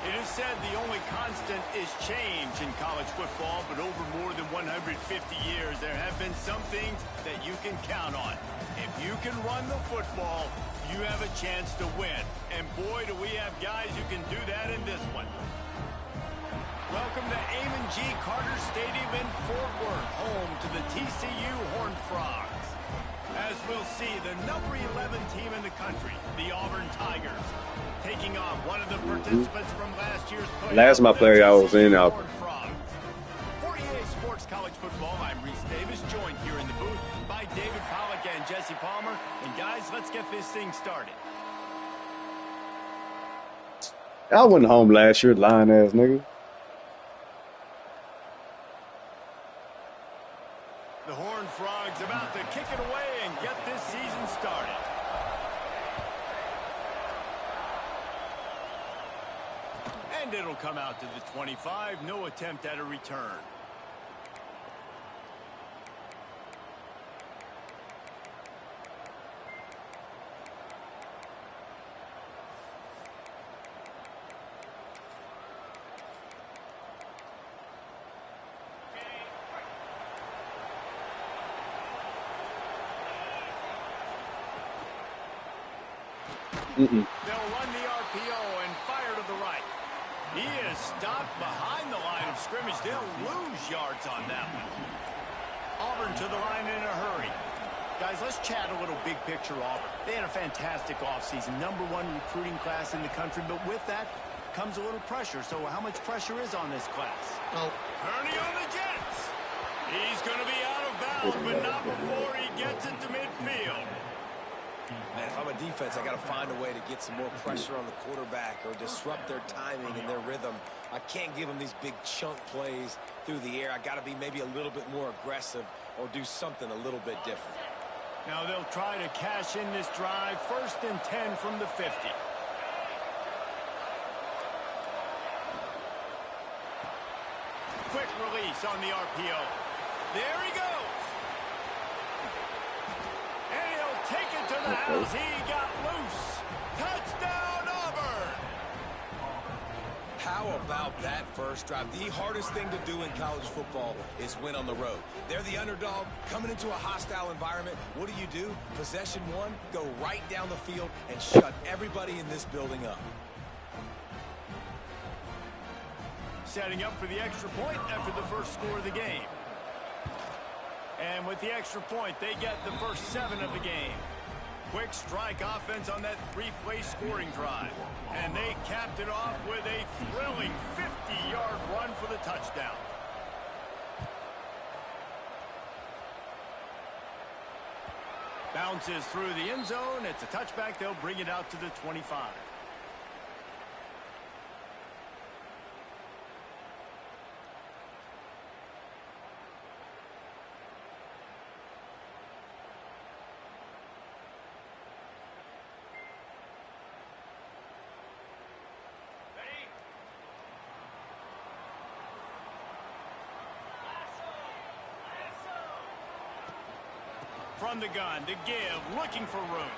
It is said the only constant is change in college football, but over more than 150 years, there have been some things that you can count on. If you can run the football, you have a chance to win. And boy, do we have guys who can do that in this one. Welcome to Amon G. Carter Stadium in Fort Worth, home to the TCU Horned Frogs. As we'll see, the number 11 team in the country, the Auburn Tigers, taking on one of the participants from last year's play. Last my player I was in Auburn. 48 Sports College Football. I'm Reese Davis, joined here in the booth by David Pollack and Jesse Palmer. And guys, let's get this thing started. I wasn't home last year, lying ass nigga. The Horned Frogs about to kick it away and get this season started. And it'll come out to the 25. No attempt at a return. They'll run the RPO and fire to the right. He is stopped behind the line of scrimmage. They'll lose yards on that one. Auburn to the line in a hurry. Guys, let's chat a little big picture Auburn. They had a fantastic offseason, #1 recruiting class in the country, but with that comes a little pressure. So how much pressure is on this class? Oh, Kearney on the Jets. He's going to be out of bounds, but not before he gets it to midfield. Man, if I'm a defense, I got to find a way to get some more pressure on the quarterback or disrupt their timing and their rhythm. I can't give them these big chunk plays through the air. I got to be maybe a little bit more aggressive or do something a little bit different. Now they'll try to cash in this drive. 1st and 10 from the 50. Quick release on the RPO. There he goes. And he'll take it to the house. He got loose. Touchdown, Auburn. How about that first drive? The hardest thing to do in college football is win on the road. They're the underdog coming into a hostile environment. What do? Possession one, go right down the field and shut everybody in this building up. Setting up for the extra point after the first score of the game. And with the extra point, they get the first 7 of the game. Quick strike offense on that 3-play scoring drive. And they capped it off with a thrilling 50-yard run for the touchdown. Bounces through the end zone. It's a touchback. They'll bring it out to the 25. From the gun to give, looking for room.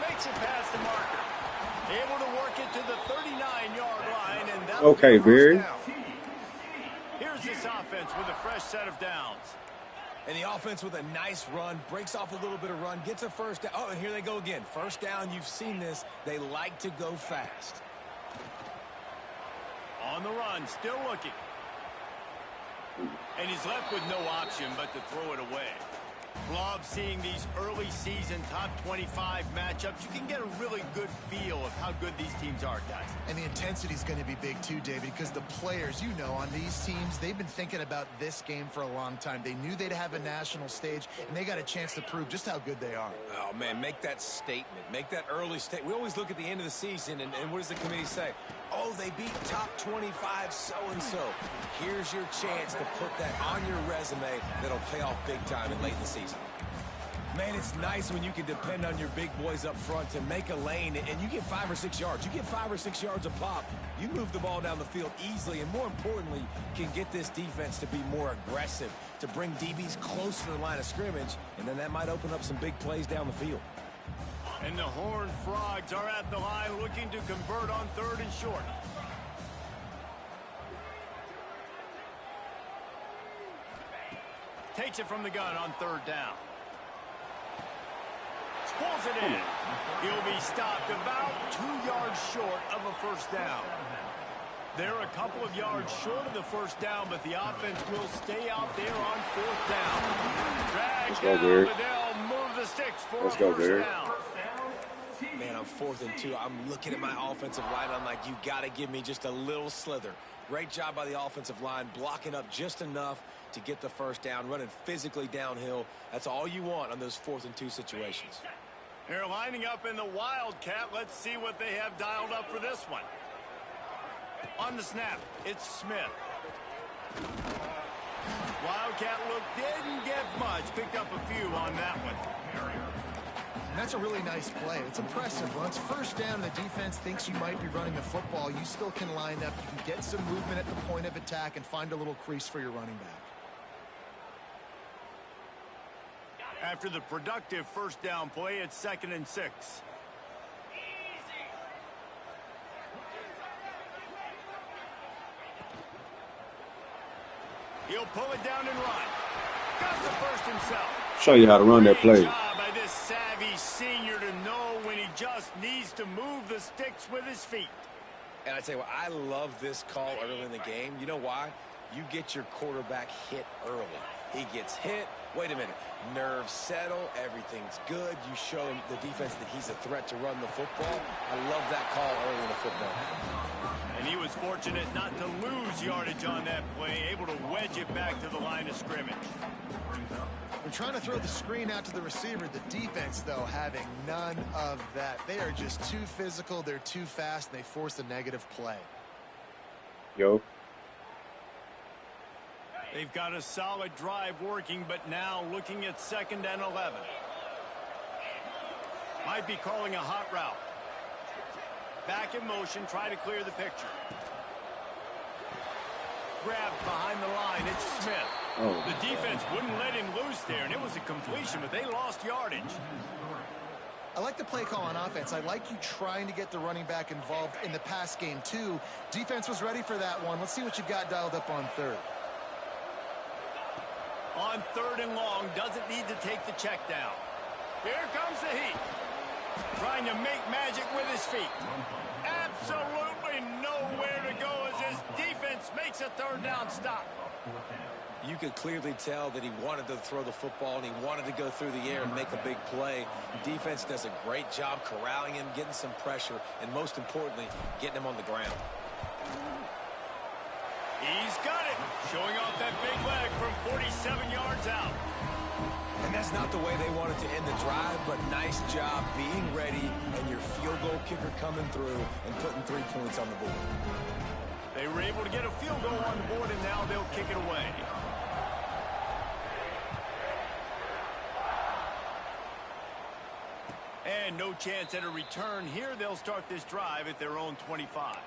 Makes it past the marker. Able to work it to the 39-yard line, and that'll okay, Barry. Here's this offense with a fresh set of downs. And the offense with a nice run, breaks off a little bit of run, gets a first down. Oh, and here they go again. First down, you've seen this. They like to go fast. On the run, still looking. And he's left with no option but to throw it away. Love seeing these early season top 25 matchups. You can get a really good feel of how good these teams are, guys. And the intensity is going to be big too, David, because the players, you know, on these teams, they've been thinking about this game for a long time. They knew they'd have a national stage, and they got a chance to prove just how good they are. Oh, man, make that statement. Make that early statement. We always look at the end of the season, and what does the committee say? Oh, they beat top 25 so-and-so. Here's your chance to put that on your resume that'll pay off big time and late in the season. Man, it's nice when you can depend on your big boys up front to make a lane, and you get 5 or 6 yards. You get 5 or 6 yards a pop. You move the ball down the field easily, and more importantly, can get this defense to be more aggressive, to bring DBs closer to the line of scrimmage, and then that might open up some big plays down the field. And the Horned Frogs are at the line looking to convert on 3rd and short. Takes it from the gun on 3rd down. Pulls it in. He'll be stopped about 2 yards short of a 1st down. They're a couple of yards short of the 1st down, but the offense will stay out there on 4th down. Drag down, but they'll move the sticks for a 1st down. Man, I'm 4th and 2. I'm looking at my offensive line. I'm like, you got to give me just a little slither. Great job by the offensive line, blocking up just enough to get the 1st down, running physically downhill. That's all you want on those 4th and 2 situations. They're lining up in the Wildcat. Let's see what they have dialed up for this one. On the snap, it's Smith. Wildcat look didn't get much. Picked up a few on that one. That's a really nice play. It's impressive. Once 1st down, the defense thinks you might be running the football. You still can line up. You can get some movement at the point of attack and find a little crease for your running back. After the productive 1st down play, it's 2nd and 6. He'll pull it down and run. Got the 1st himself. Show you how to run that play. Great job by this savvy senior to know when he just needs to move the sticks with his feet. And I tell you what, I love this call early in the game. You know why? You get your quarterback hit early. He gets hit. Wait a minute. Nerves settle. Everything's good. You show him the defense that he's a threat to run the football. I love that call early in the football. And he was fortunate not to lose yardage on that play, able to wedge it back to the line of scrimmage. We're trying to throw the screen out to the receiver. The defense, though, having none of that. They are just too physical. They're too fast, and they force a negative play. Yo. They've got a solid drive working, but now looking at 2nd and 11. Might be calling a hot route. Back in motion, try to clear the picture. Grabbed behind the line, it's Smith. Oh. The defense wouldn't let him loose there, and it was a completion, but they lost yardage. I like the play call on offense. I like you trying to get the running back involved in the pass game, too. Defense was ready for that one. Let's see what you've got dialed up on 3rd. On 3rd and long, doesn't need to take the check down. Here comes the heat. Trying to make magic with his feet. Absolutely nowhere to go as his defense makes a 3rd down stop. You could clearly tell that he wanted to throw the football and he wanted to go through the air and make a big play. Defense does a great job corralling him, getting some pressure, and most importantly, getting him on the ground. He's got it. Showing off that big leg from 47 yards out. And that's not the way they wanted to end the drive, but nice job being ready and your field goal kicker coming through and putting 3 points on the board. They were able to get a field goal on the board, and now they'll kick it away. And no chance at a return here. They'll start this drive at their own 25.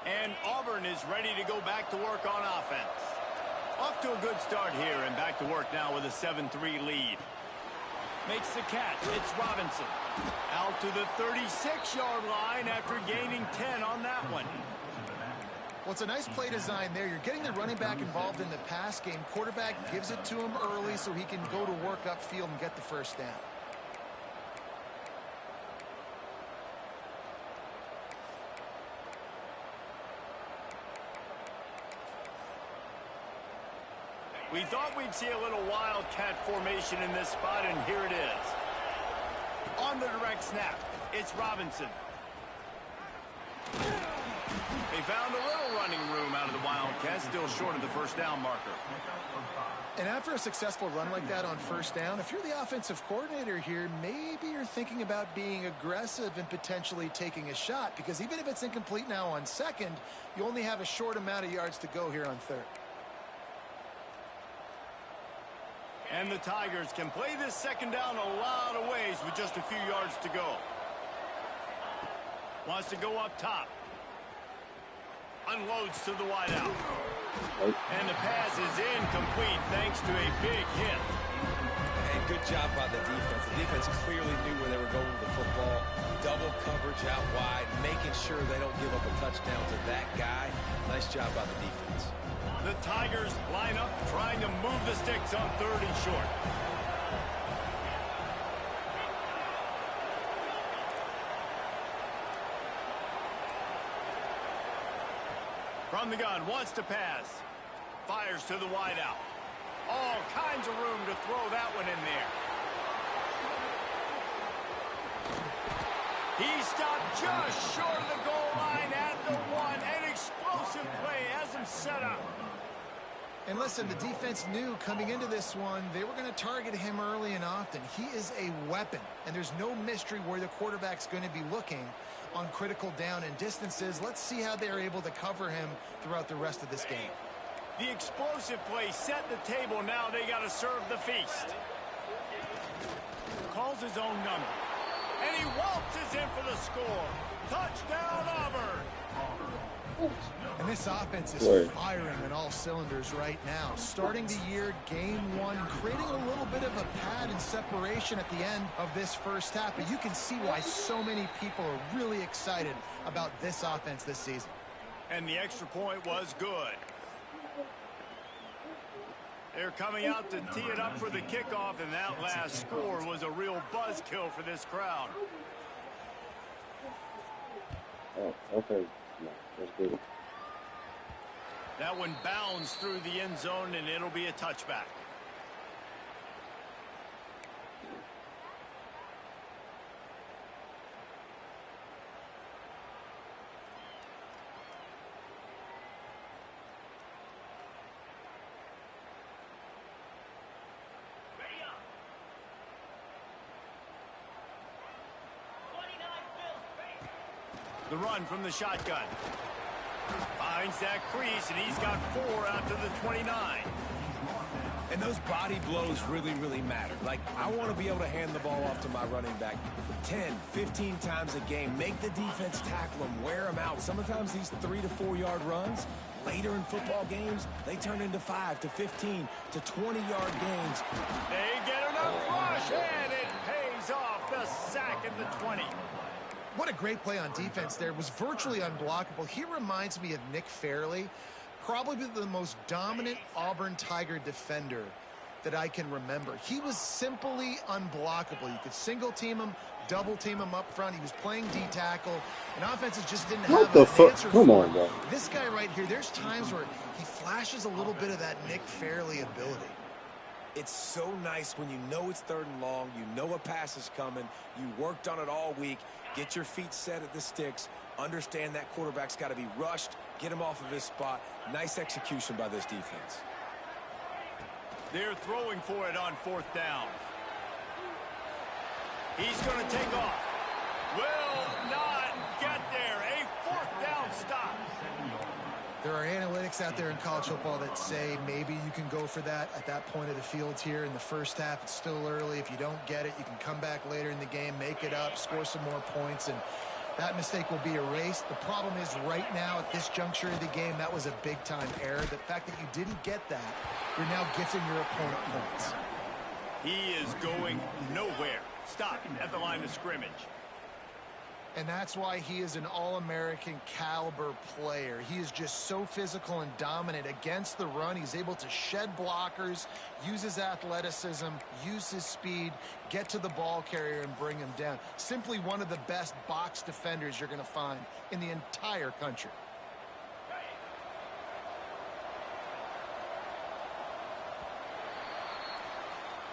And Auburn is ready to go back to work on offense. Off to a good start here and back to work now with a 7-3 lead. Makes the catch. It's Robinson. Out to the 36-yard line after gaining 10 on that one. Well, it's a nice play design there. You're getting the running back involved in the pass game. Quarterback gives it to him early so he can go to work upfield and get the 1st down. We thought we'd see a little wildcat formation in this spot, and here it is. On the direct snap, it's Robinson. They found a little running room out of the Wildcats, still short of the first down marker. And after a successful run like that on first down, if you're the offensive coordinator here, maybe you're thinking about being aggressive and potentially taking a shot, because even if it's incomplete now on second, you only have a short amount of yards to go here on third. And the Tigers can play this second down a lot of ways with just a few yards to go. Wants to go up top. Unloads to the wideout. And the pass is incomplete thanks to a big hit. And good job by the defense. The defense clearly knew where they were going with the football. Double coverage out wide, making sure they don't give up a touchdown to that guy. Nice job by the defense. The Tigers line up trying to move the sticks on 3rd and short. From the gun, wants to pass. Fires to the wideout. All kinds of room to throw that one in there. He stopped just short of the goal line at the 1. An explosive play has him set up. And listen, the defense knew coming into this one, they were going to target him early and often. He is a weapon, and there's no mystery where the quarterback's going to be looking on critical down and distances. Let's see how they're able to cover him throughout the rest of this game. The explosive play set the table. Now they got to serve the feast. Calls his own number. And he waltzes in for the score. Touchdown, Auburn. And this offense is firing on all cylinders right now. Starting the year, game 1, creating a little bit of a pad and separation at the end of this first half. But you can see why so many people are really excited about this offense this season. And the extra point was good. They're coming out to tee it up for the kickoff, and that last score was a real buzzkill for this crowd. Oh, okay. No, that's good. That one bounds through the end zone, and it'll be a touchback. The run from the shotgun. Finds that crease, and he's got 4 out to the 29. And those body blows really, really matter. Like, I want to be able to hand the ball off to my running back 10, 15 times a game. Make the defense tackle him, wear him out. Sometimes these 3 to 4 yard runs, later in football games, they turn into 5 to 15 to 20-yard gains. They get enough rush, and it pays off. The sack at the 20. What a great play on defense there. It was virtually unblockable. He reminds me of Nick Fairley, probably the most dominant Auburn Tiger defender that I can remember. He was simply unblockable. You could single team him, double team him up front. He was playing D-tackle, and offenses just didn't have an answer Come for on, him. bro. This guy right here, there's times where he flashes a little bit of that Nick Fairley ability. It's so nice when you know it's 3rd and long, you know a pass is coming, you worked on it all week, get your feet set at the sticks, understand that quarterback's got to be rushed, get him off of his spot. Nice execution by this defense. They're throwing for it on 4th down. He's going to take off. Will not get there. A 4th down stop. There are analytics out there in college football that say maybe you can go for that at that point of the field here in the first half. It's still early. If you don't get it, you can come back later in the game, make it up, score some more points, and that mistake will be erased. The problem is right now at this juncture of the game, that was a big-time error. The fact that you didn't get that, you're now gifting your opponent points. He is going nowhere. Stop at the line of scrimmage. And that's why he is an All-American caliber player. He is just so physical and dominant against the run. He's able to shed blockers, use his athleticism, use his speed, get to the ball carrier and bring him down. Simply one of the best box defenders you're going to find in the entire country.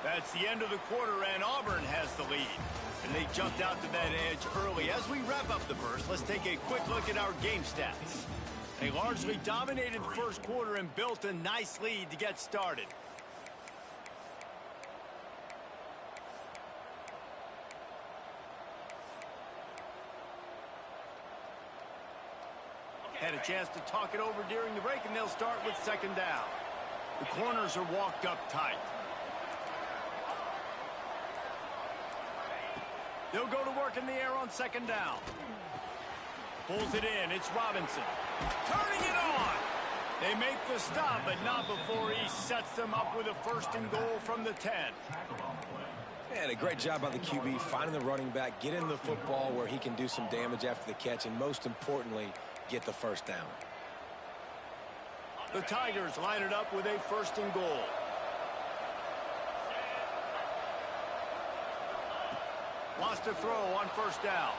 That's the end of the quarter, and Auburn has the lead. And they jumped out to that edge early. As we wrap up the first, let's take a quick look at our game stats. They largely dominated the first quarter and built a nice lead to get started. Had a chance to talk it over during the break, and they'll start with second down. The corners are walked up tight. They'll go to work in the air on second down. Pulls it in. It's Robinson. Turning it on. They make the stop, but not before he sets them up with a first and goal from the 10. And a great job by the QB finding the running back, getting the football where he can do some damage after the catch, and most importantly, get the first down. The Tigers line it up with a first and goal. Lost to throw on first down.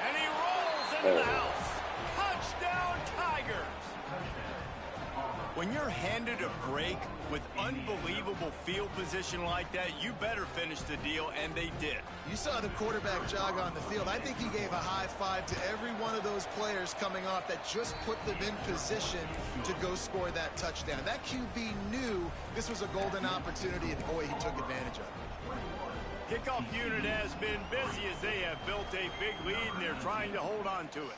And he rolls into the house. Touchdown, Tigers! When you're handed a break with unbelievable field position like that, you better finish the deal, and they did. You saw the quarterback jog on the field. I think he gave a high five to every one of those players coming off that just put them in position to go score that touchdown. That QB knew this was a golden opportunity, and boy, he took advantage of it. Kickoff unit has been busy as they have built a big lead, and they're trying to hold on to it.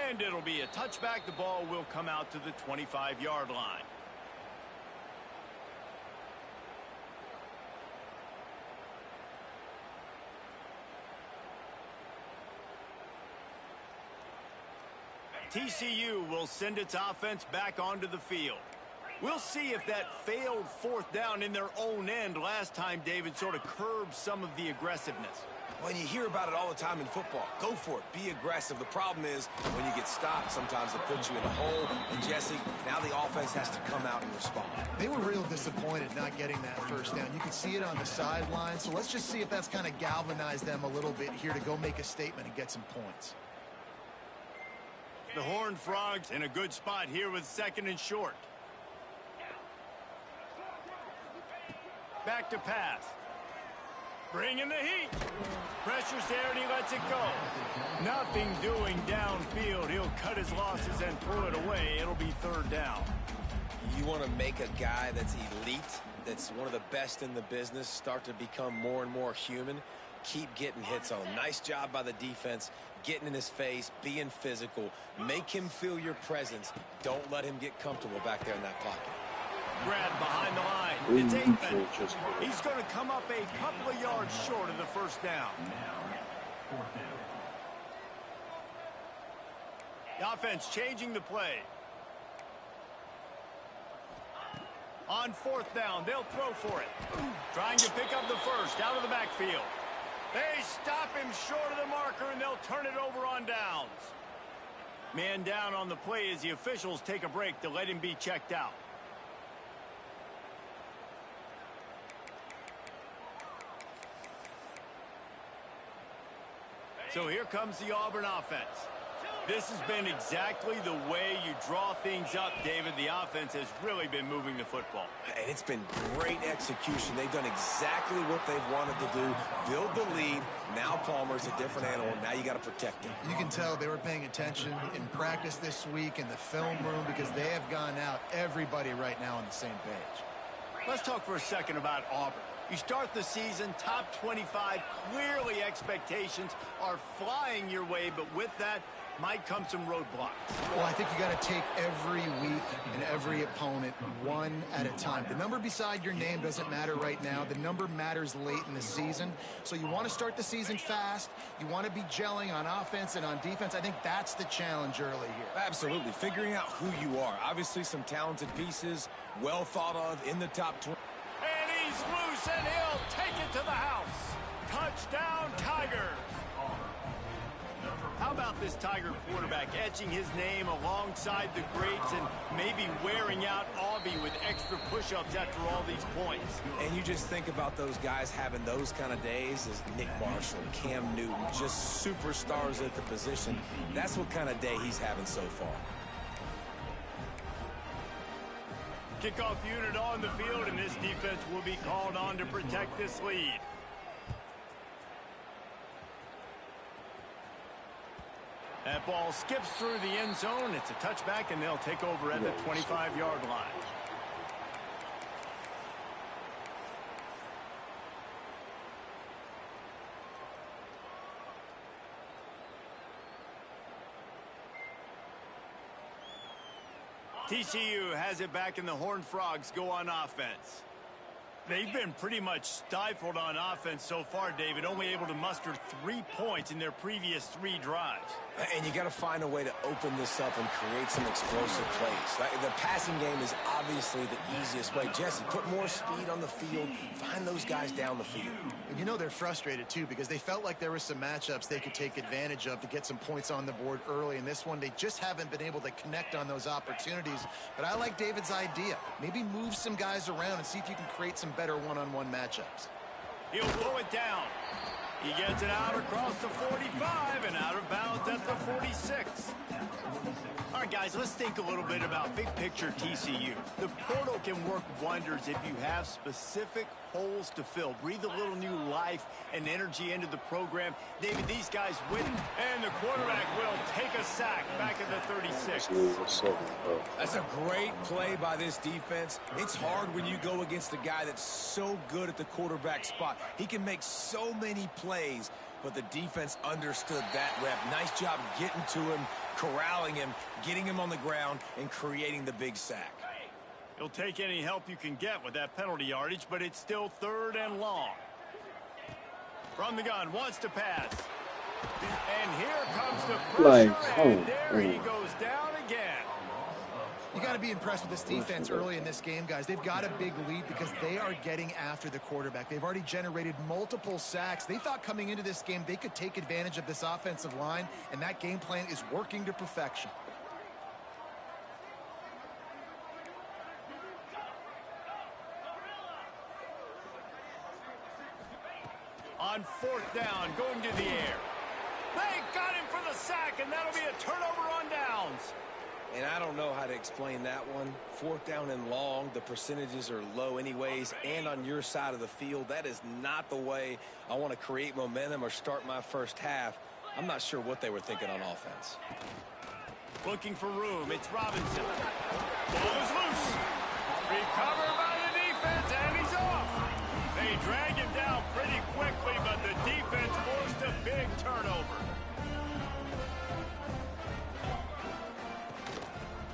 And it'll be a touchback. The ball will come out to the 25-yard line. TCU will send its offense back onto the field. We'll see if that failed fourth down in their own end last time, David, sort of curbed some of the aggressiveness. Well, you hear about it all the time in football. Go for it. Be aggressive. The problem is when you get stopped, sometimes it puts you in a hole. And, Jesse, now the offense has to come out and respond. They were real disappointed not getting that first down. You could see it on the sideline. So let's just see if that's kind of galvanized them a little bit here to go make a statement and get some points. The Horned Frogs in a good spot here with second and short. Back to pass. Bringing the heat. Pressure's there and he lets it go. Nothing doing downfield. He'll cut his losses and pull it away. It'll be third down. You want to make a guy that's elite, that's one of the best in the business, start to become more and more human. Keep getting hits on him. Nice job by the defense, getting in his face, being physical. Make him feel your presence. Don't let him get comfortable back there in that pocket. Brad behind the line. It's Aikman. He's going to come up a couple of yards short of the first down. The offense changing the play. On fourth down, they'll throw for it. Trying to pick up the first out of the backfield. They stop him short of the marker, and they'll turn it over on downs. Man down on the play as the officials take a break to let him be checked out. So here comes the Auburn offense. This has been exactly the way you draw things up, David. The offense has really been moving the football. And it's been great execution. They've done exactly what they've wanted to do. Build the lead. Now Palmer's a different animal. Now you got to protect him. You can tell they were paying attention in practice this week in the film room because they have gone out, everybody right now on the same page. Let's talk for a second about Auburn. You start the season top 25. Clearly expectations are flying your way, but with that might come some roadblocks. Well, I think you got to take every week and every opponent one at a time. The number beside your name doesn't matter right now. The number matters late in the season. So you want to start the season fast. You want to be gelling on offense and on defense. I think that's the challenge early here. Absolutely. Figuring out who you are. Obviously some talented pieces, well thought of in the top 20. And he's loose, and he'll take it to the house. Touchdown, Tigers. How about about this Tiger quarterback, etching his name alongside the greats and maybe wearing out Auburn with extra push-ups after all these points. And you just think about those guys having those kind of days as Nick Marshall, Cam Newton, just superstars at the position. That's what kind of day he's having so far. Kickoff unit on the field, and this defense will be called on to protect this lead. That ball skips through the end zone. It's a touchback, and they'll take over at the 25-yard line. TCU has it back, and the Horned Frogs go on offense. They've been pretty much stifled on offense so far, David, only able to muster 3 points in their previous 3 drives. And you got to find a way to open this up and create some explosive plays. The passing game is obviously the easiest way. Jesse, put more speed on the field. Find those guys down the field. And you know they're frustrated, too, because they felt like there were some matchups they could take advantage of to get some points on the board early. In this one, they just haven't been able to connect on those opportunities. But I like David's idea. Maybe move some guys around and see if you can create some better one-on-one matchups. He'll blow it down. He gets it out across the 45 and out of bounds at the 46. All right, guys, let's think a little bit about big picture TCU. The portal can work wonders if you have specific holes to fill. Breathe a little new life and energy into the program. David, these guys win, and the quarterback will take a sack back at the 36. That's a great play by this defense. It's hard when you go against a guy that's so good at the quarterback spot. He can make so many plays, but the defense understood that rep. Nice job getting to him, corralling him, getting him on the ground, and creating the big sack. He'll take any help you can get with that penalty yardage, but it's still 3rd and long. From the gun, wants to pass. And here comes the pressure, and there he goes down again. You got to be impressed with this defense early in this game, guys. They've got a big lead because they are getting after the quarterback. They've already generated multiple sacks. They thought coming into this game they could take advantage of this offensive line, and that game plan is working to perfection. On 4th down, going to the air. They got him for the sack, and that'll be a turnover on downs. And I don't know how to explain that one. 4th down and long, the percentages are low anyways, and on your side of the field, that is not the way I want to create momentum or start my first half. I'm not sure what they were thinking on offense. Looking for room, it's Robinson. Ball is loose. Recovered by the defense, and he's off. They drag him down pretty quickly, but the defense forced a big turnover.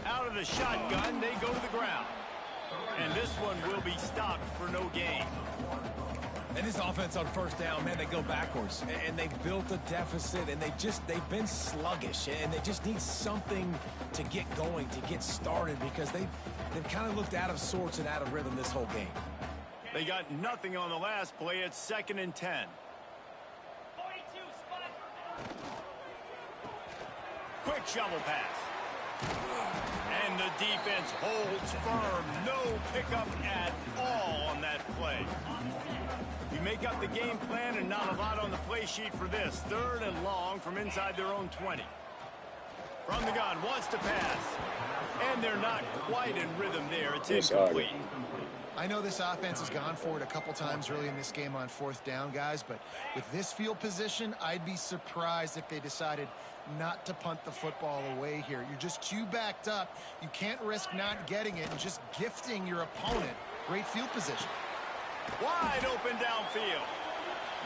Out of the shotgun, they go to the ground. And this one will be stopped for no gain. And this offense on 1st down, man, they go backwards. And they built a deficit, and they've been sluggish. And they just need something to get going, to get started, because they've kind of looked out of sorts and out of rhythm this whole game. They got nothing on the last play. It's 2nd and 10. Quick shovel pass. And the defense holds firm. No pickup at all on that play. You make up the game plan and not a lot on the play sheet for this. 3rd and long from inside their own 20. From the gun, wants to pass. And they're not quite in rhythm there. It's incomplete. I know this offense has gone for it a couple times early in this game on 4th down, guys, but with this field position, I'd be surprised if they decided not to punt the football away here. You're just too backed up. You can't risk not getting it and just gifting your opponent great field position. Wide open downfield.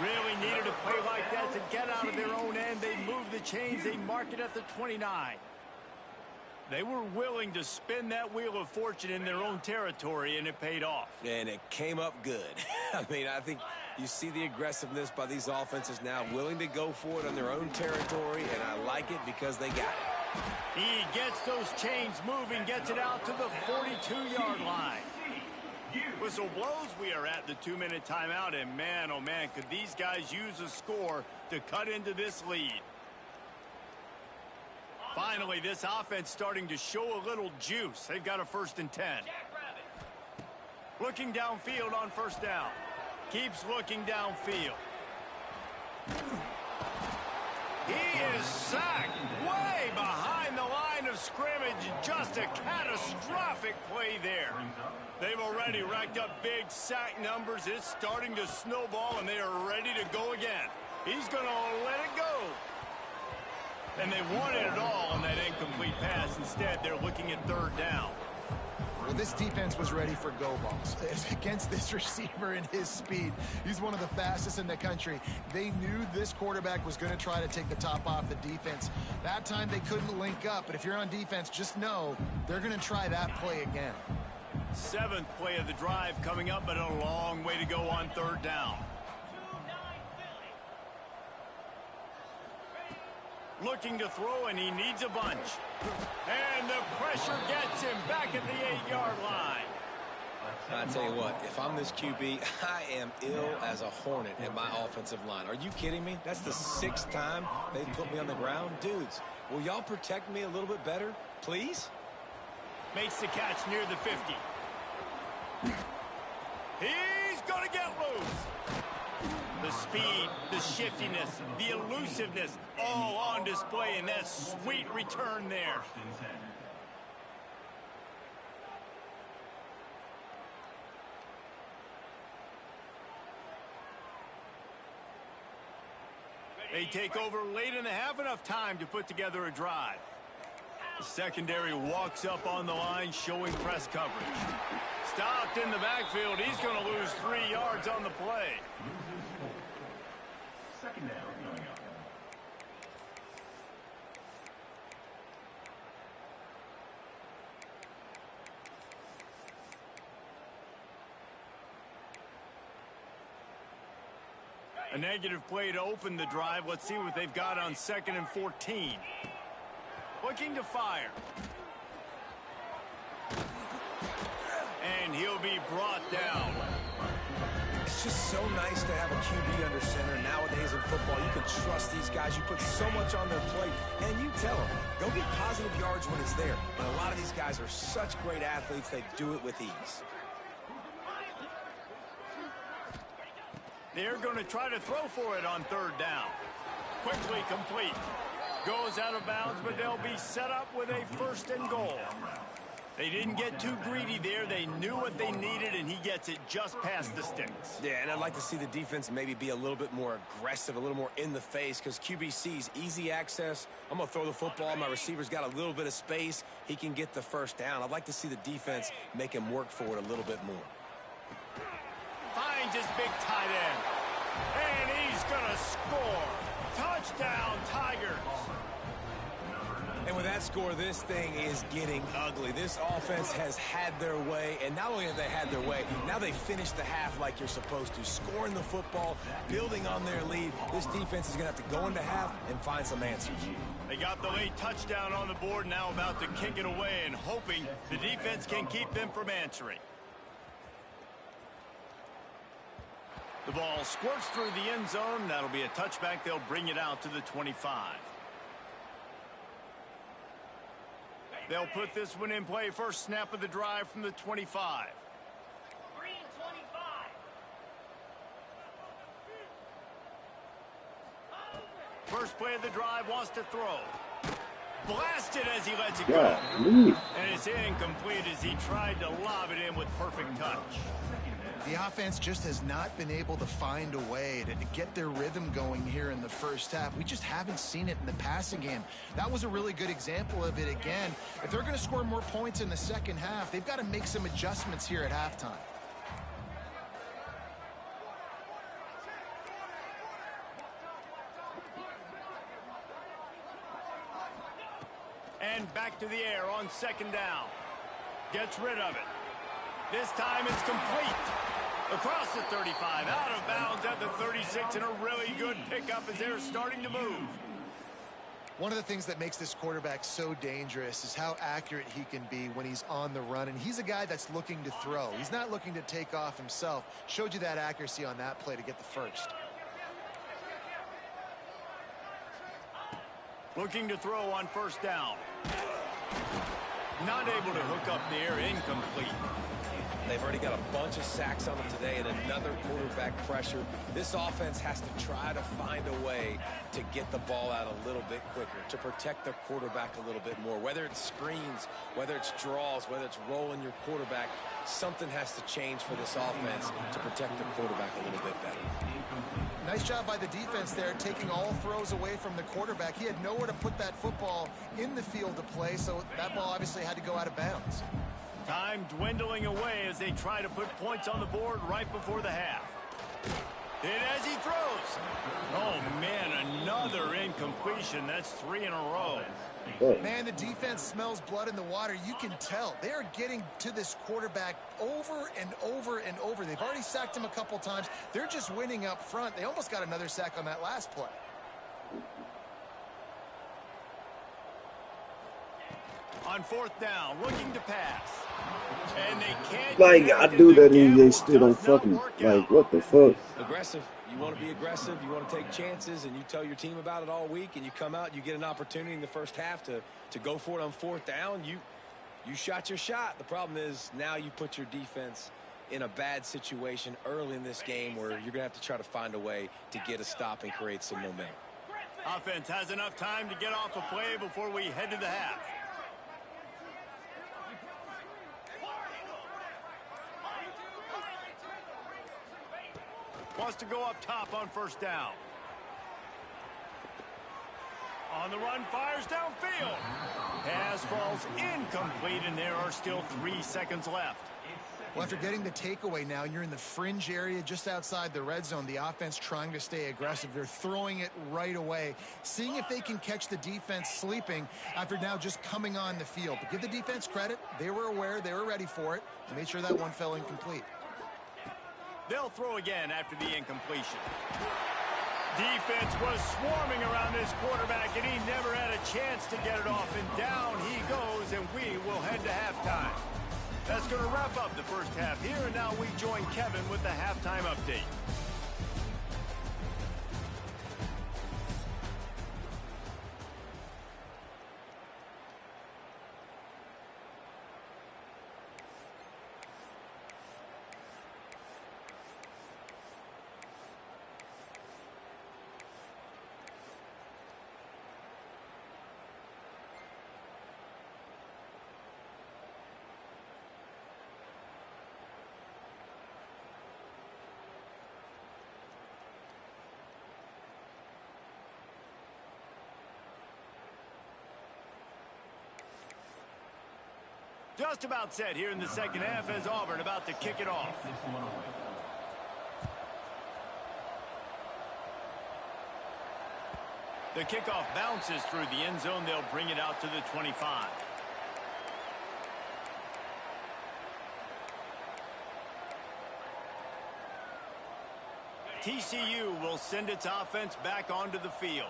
Really needed a play like that to get out of their own end. They move the chains. They mark it at the 29. They were willing to spin that wheel of fortune in their own territory, and it paid off. And it came up good. I mean, I think you see the aggressiveness by these offenses now, willing to go for it on their own territory, and I like it because they got it. He gets those chains moving, gets it out to the 42-yard line. Whistle blows. We are at the 2-minute timeout, and man, oh man, could these guys use a score to cut into this lead. Finally, this offense starting to show a little juice. They've got a 1st and 10. Looking downfield on 1st down. Keeps looking downfield. He is sacked way behind the line of scrimmage. Just a catastrophic play there. They've already racked up big sack numbers. It's starting to snowball, and they are ready to go again. He's going to let it go. And they wanted it all on that incomplete pass. Instead, they're looking at 3rd down. Well, this defense was ready for go balls. Against this receiver and his speed, he's one of the fastest in the country. They knew this quarterback was going to try to take the top off the defense. That time they couldn't link up, but if you're on defense, just know they're going to try that play again. 7th play of the drive coming up, but a long way to go on 3rd down. Looking to throw, and he needs a bunch. And the pressure gets him back at the 8-yard line. I tell you what, if I'm this QB, I am ill as a hornet at my offensive line. Are you kidding me? That's the 6th time they put me on the ground. Dudes, will y'all protect me a little bit better, please? Makes the catch near the 50. He's going to get loose. The speed, the shiftiness, the elusiveness, all on display in that sweet return there. They take over late in the half, enough time to put together a drive. The secondary walks up on the line, showing press coverage. Stopped in the backfield. He's going to lose 3 yards on the play. A negative play to open the drive. Let's see what they've got on 2nd and 14. Looking to fire. And he'll be brought down. It's just so nice to have a QB under center. Nowadays in football, you can trust these guys. You put so much on their plate, and you tell them, go get positive yards when it's there. But a lot of these guys are such great athletes, they do it with ease. They're going to try to throw for it on 3rd down. Quickly complete. Goes out of bounds, but they'll be set up with a 1st and goal. They didn't get too greedy there. They knew what they needed, and he gets it just past the sticks. Yeah, and I'd like to see the defense maybe be a little bit more aggressive, a little more in the face, because QBC's easy access. I'm going to throw the football. My receiver's got a little bit of space. He can get the 1st down. I'd like to see the defense make him work for it a little bit more. Finds his big tight end. And he's going to score. Touchdown, Tigers. And with that score, this thing is getting ugly. This offense has had their way, and not only have they had their way, now they finished the half like you're supposed to, scoring the football, building on their lead. This defense is going to have to go into half and find some answers. They got the late touchdown on the board, now about to kick it away and hoping the defense can keep them from answering. The ball squirts through the end zone. That'll be a touchback. They'll bring it out to the 25. They'll put this one in play. First snap of the drive from the 25. Green 25. First play of the drive, wants to throw. Blasted as he lets it go. Ooh. And it's incomplete as he tried to lob it in with perfect touch. The offense just has not been able to find a way to get their rhythm going here in the first half. We just haven't seen it in the passing game. That was a really good example of it again. If they're going to score more points in the second half, they've got to make some adjustments here at halftime. And back to the air on 2nd down. Gets rid of it. This time it's complete. Across the 35, out of bounds at the 36, and a really good pickup as they're starting to move. One of the things that makes this quarterback so dangerous is how accurate he can be when he's on the run. And he's a guy that's looking to throw. He's not looking to take off himself. Showed you that accuracy on that play to get the first. Looking to throw on first down. Not able to hook up there, incomplete. They've already got a bunch of sacks on them today and another quarterback pressure. This offense has to try to find a way to get the ball out a little bit quicker, to protect their quarterback a little bit more. Whether it's screens, whether it's draws, whether it's rolling your quarterback, something has to change for this offense to protect the quarterback a little bit better. Nice job by the defense there, taking all throws away from the quarterback. He had nowhere to put that football in the field to play, so that ball obviously had to go out of bounds. Time dwindling away as they try to put points on the board right before the half. Hit as he throws. Oh, man, another incompletion. That's 3 in a row. Man, the defense smells blood in the water. You can tell. They are getting to this quarterback over and over and over. They've already sacked him a couple times. They're just winning up front. They almost got another sack on that last play. On fourth down, looking to pass. And they can't. Like, I do that and they still don't fucking, like, what the fuck? Aggressive. You want to be aggressive. You want to take chances, and you tell your team about it all week, and you come out, you get an opportunity in the first half to go for it on fourth down. You shot your shot. The problem is now you put your defense in a bad situation early in this game where you're going to have to try to find a way to get a stop and create some momentum. Offense has enough time to get off a play before we head to the half. Wants to go up top on first down. On the run, fires downfield. Pass falls incomplete, and there are still 3 seconds left. Well, after getting the takeaway now, and you're in the fringe area just outside the red zone, the offense trying to stay aggressive. They're throwing it right away, seeing if they can catch the defense sleeping after now just coming on the field. But give the defense credit. They were aware. They were ready for it. They made sure that one fell incomplete. They'll throw again after the incompletion. Defense was swarming around this quarterback, and he never had a chance to get it off. And down he goes, and we will head to halftime. That's going to wrap up the first half here, and now we join Kevin with the halftime update. Just about set here in the second half as Auburn about to kick it off. The kickoff bounces through the end zone. They'll bring it out to the 25. TCU will send its offense back onto the field.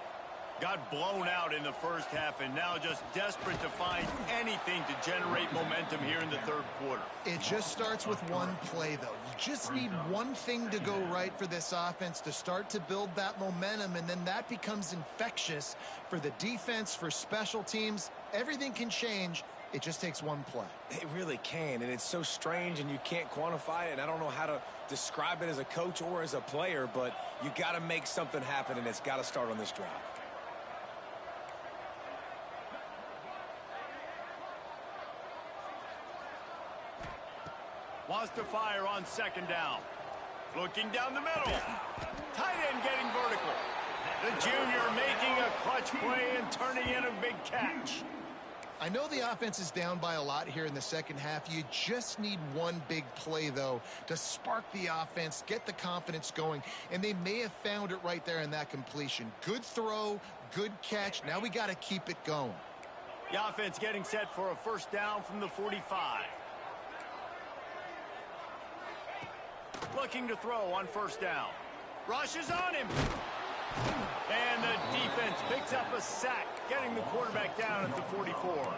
Got blown out in the first half and now just desperate to find anything to generate momentum here in the third quarter. It just starts with one play, though. You just need one thing to go right for this offense to start to build that momentum, and then that becomes infectious for the defense, for special teams. Everything can change. It just takes one play. It really can, and it's so strange, and you can't quantify it, and I don't know how to describe it as a coach or as a player, but you got to make something happen, and it's got to start on this drive. Wants to fire on second down. Looking down the middle. Tight end getting vertical. The junior making a clutch play and turning in a big catch. I know the offense is down by a lot here in the second half. You just need one big play, though, to spark the offense, get the confidence going, and they may have found it right there in that completion. Good throw, good catch. Now we got to keep it going. The offense getting set for a first down from the 45. Looking to throw on first down. Rushes on him. And the defense picks up a sack, getting the quarterback down at the 44.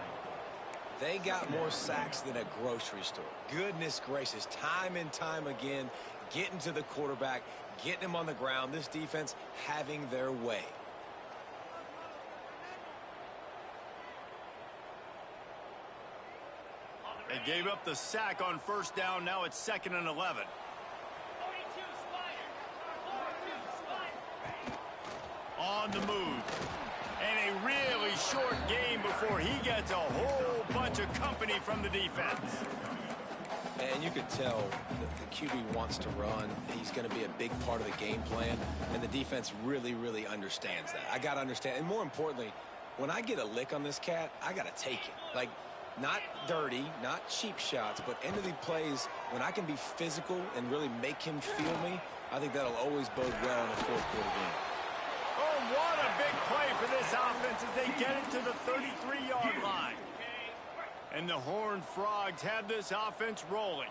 They got more sacks than a grocery store. Goodness gracious, time and time again, getting to the quarterback, getting him on the ground. This defense having their way. They gave up the sack on first down. Now it's 2nd and 11. 42 Spider. 42 Spider. On the move. And a really short game before he gets a whole bunch of company from the defense. And you could tell the QB wants to run. He's going to be a big part of the game plan. And the defense really, really understands that. I got to understand. And more importantly, when I get a lick on this cat, I got to take it. Like, not dirty, not cheap shots, but end of the plays, when I can be physical and really make him feel me, I think that'll always bode well in a fourth-quarter game. Oh, what a big play for this offense as they get it to the 33-yard line. And the Horned Frogs have this offense rolling.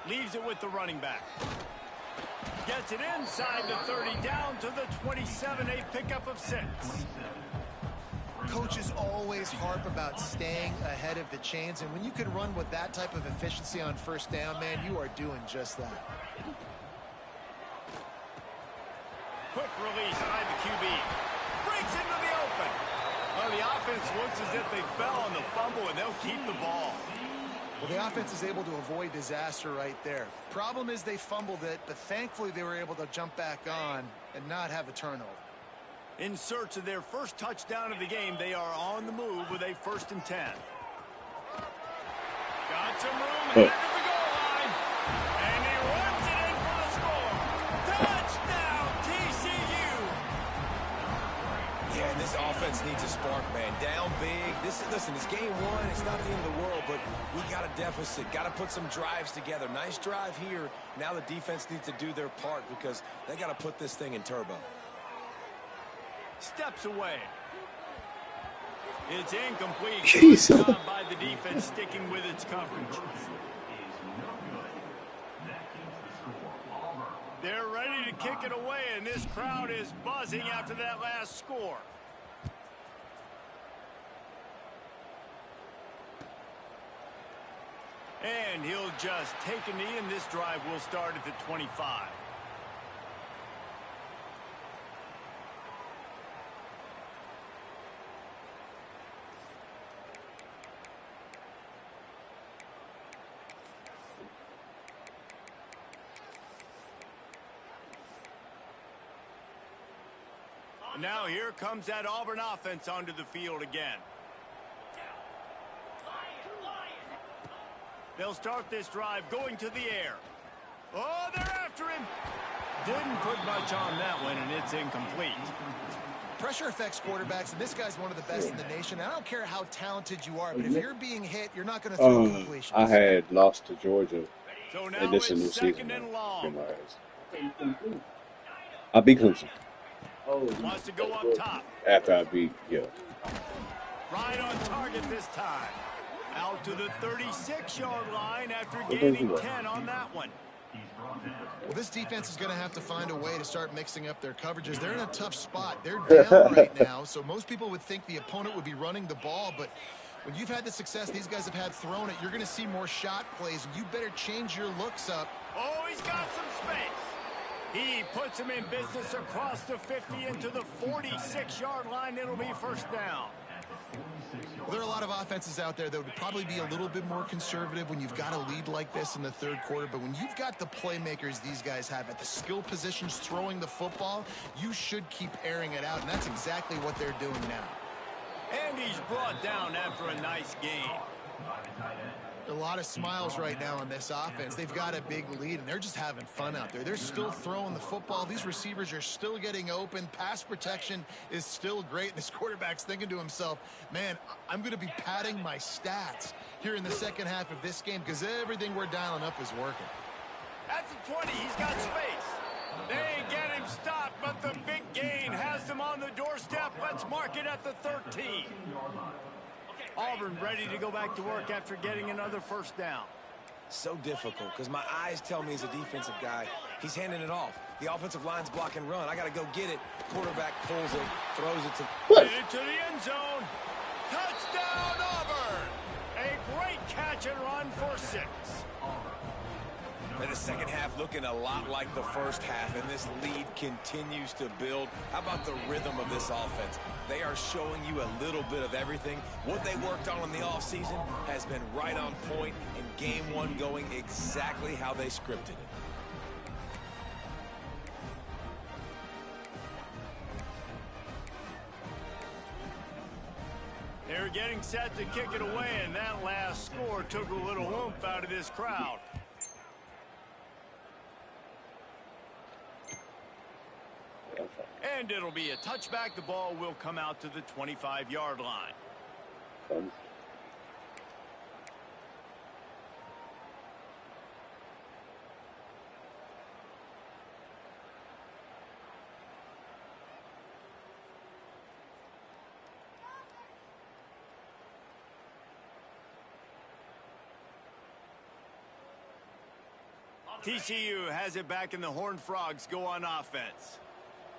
Leaves it with the running back. Gets it inside the 30, down to the 27, a pickup of 6. Coaches always harp about staying ahead of the chains, and when you can run with that type of efficiency on first down, man, you are doing just that. Quick release by the QB. Breaks into the open. Well, the offense looks as if they fell on the fumble, and they'll keep the ball. Well, the offense is able to avoid disaster right there. Problem is they fumbled it, but thankfully they were able to jump back on and not have a turnover. In search of their first touchdown of the game, they are on the move with a 1st and 10. Got some room headed to the goal line. And he runs it in for the score. Touchdown, TCU. Yeah, and this offense needs a spark, man. Down big. Listen, it's game 1. It's not the end of the world, but we got a deficit. Got to put some drives together. Nice drive here. Now the defense needs to do their part because they got to put this thing in turbo. Steps away. It's incomplete. Jeez. Good job by the defense sticking with its coverage. They're ready to kick it away, and this crowd is buzzing after that last score. And he'll just take a knee, and this drive will start at the 25. Now here comes that Auburn offense onto the field again. They'll start this drive going to the air. Oh, they're after him. Didn't put much on that one, and it's incomplete. Pressure affects quarterbacks, and this guy's one of the best in the nation. I don't care how talented you are, but if you're being hit, you're not going to throw completions. I had lost to Georgia. So now And this is a new it's season. 2nd and long. I beat Clemson Wants to go up top. after I beat, Right on target this time. Out to the 36-yard line after gaining 10 on that one. Well, this defense is going to have to find a way to start mixing up their coverages. They're in a tough spot. They're down right now, so most people would think the opponent would be running the ball, but when you've had the success these guys have had throwing it, you're going to see more shot plays, and you better change your looks up. Oh, he's got some space. He puts him in business across the 50 into the 46-yard line. It'll be 1st down. Well, there are a lot of offenses out there that would probably be a little bit more conservative when you've got a lead like this in the 3rd quarter. But when you've got the playmakers these guys have at the skill positions throwing the football, you should keep airing it out. And that's exactly what they're doing now. And he's brought down after a nice game. A lot of smiles right now on this offense. They've got a big lead, and they're just having fun out there. They're still throwing the football. These receivers are still getting open. Pass protection is still great. And this quarterback's thinking to himself, man, I'm going to be padding my stats here in the second half of this game because everything we're dialing up is working. At the 20, he's got space. They get him stopped, but the big gain has them on the doorstep. Let's mark it at the 13. Auburn ready to go back to work after getting another 1st down. So difficult because my eyes tell me as a defensive guy, he's handing it off. The offensive line's block and run. I got to go get it. Quarterback pulls it, throws it to... Into the end zone. Touchdown, Auburn. A great catch and run for 6. And the second half looking a lot like the first half, and this lead continues to build. How about the rhythm of this offense? They are showing you a little bit of everything. What they worked on in the offseason has been right on point, and game one going exactly how they scripted it. They're getting set to kick it away, and that last score took a little oomph out of this crowd. And it'll be a touchback. The ball will come out to the 25-yard line. TCU has it back, and the Horned Frogs go on offense.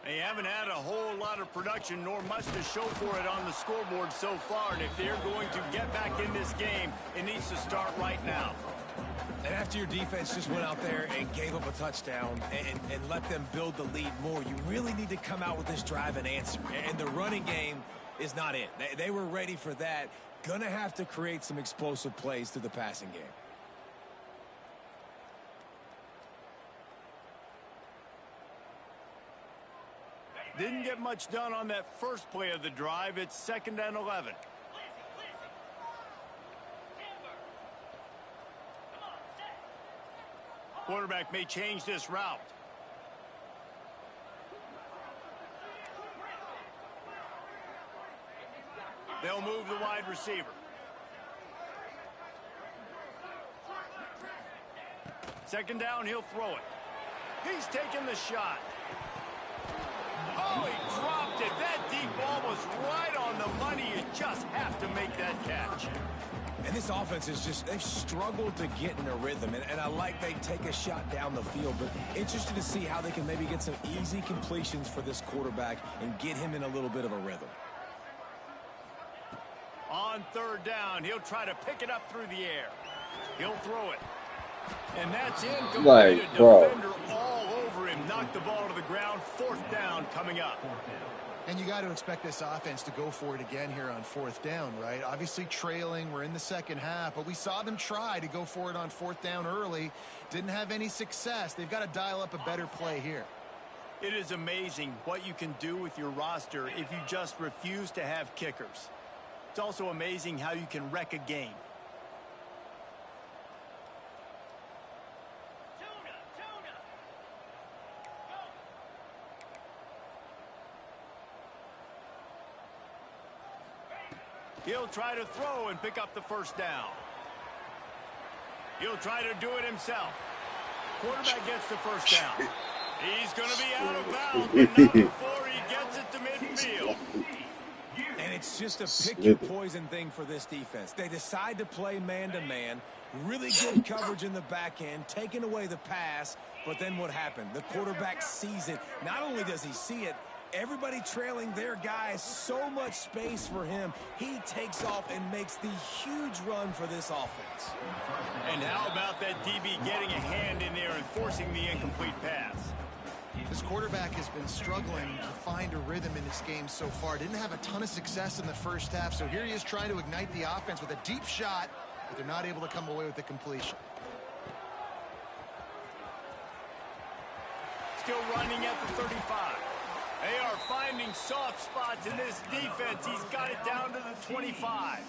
They haven't had a whole lot of production, nor much to show for it on the scoreboard so far. And if they're going to get back in this game, it needs to start right now. And after your defense just went out there and gave up a touchdown and let them build the lead more, you really need to come out with this drive and answer. And the running game is not it. They were ready for that. Gonna have to create some explosive plays through the passing game. Didn't get much done on that first play of the drive. It's 2nd and 11. Quarterback may change this route. They'll move the wide receiver. Second down, he'll throw it. He's taking the shot. Oh, he dropped it. That deep ball was right on the money. You just have to make that catch. And this offense is just, they've struggled to get in a rhythm. And I like they take a shot down the field, but interested to see how they can maybe get some easy completions for this quarterback and get him in a little bit of a rhythm. On 3rd down, he'll try to pick it up through the air. He'll throw it. And that's incomplete. Like, A bro. defender all over him. Knocked the ball to the ground. 4th down coming up. And you got to expect this offense to go for it again here on 4th down, right? Obviously trailing. We're in the second half, but we saw them try to go for it on 4th down early. Didn't have any success. They've got to dial up a better play here. It is amazing what you can do with your roster if you just refuse to have kickers. It's also amazing how you can wreck a game. He'll try to throw and pick up the 1st down. He'll try to do it himself. Quarterback gets the 1st down. He's going to be out of bounds, but not before he gets it to midfield. And it's just a pick-your-poison thing for this defense. They decide to play man-to-man, really good coverage in the back end, taking away the pass, but then what happened? The quarterback sees it. Not only does he see it, everybody trailing their guy, so much space for him. He takes off and makes the huge run for this offense. And how about that DB getting a hand in there and forcing the incomplete pass? This quarterback has been struggling to find a rhythm in this game so far. Didn't have a ton of success in the first half, so here he is trying to ignite the offense with a deep shot, but they're not able to come away with the completion. Still running at the 35. They are finding soft spots in this defense. He's got it down to the 25.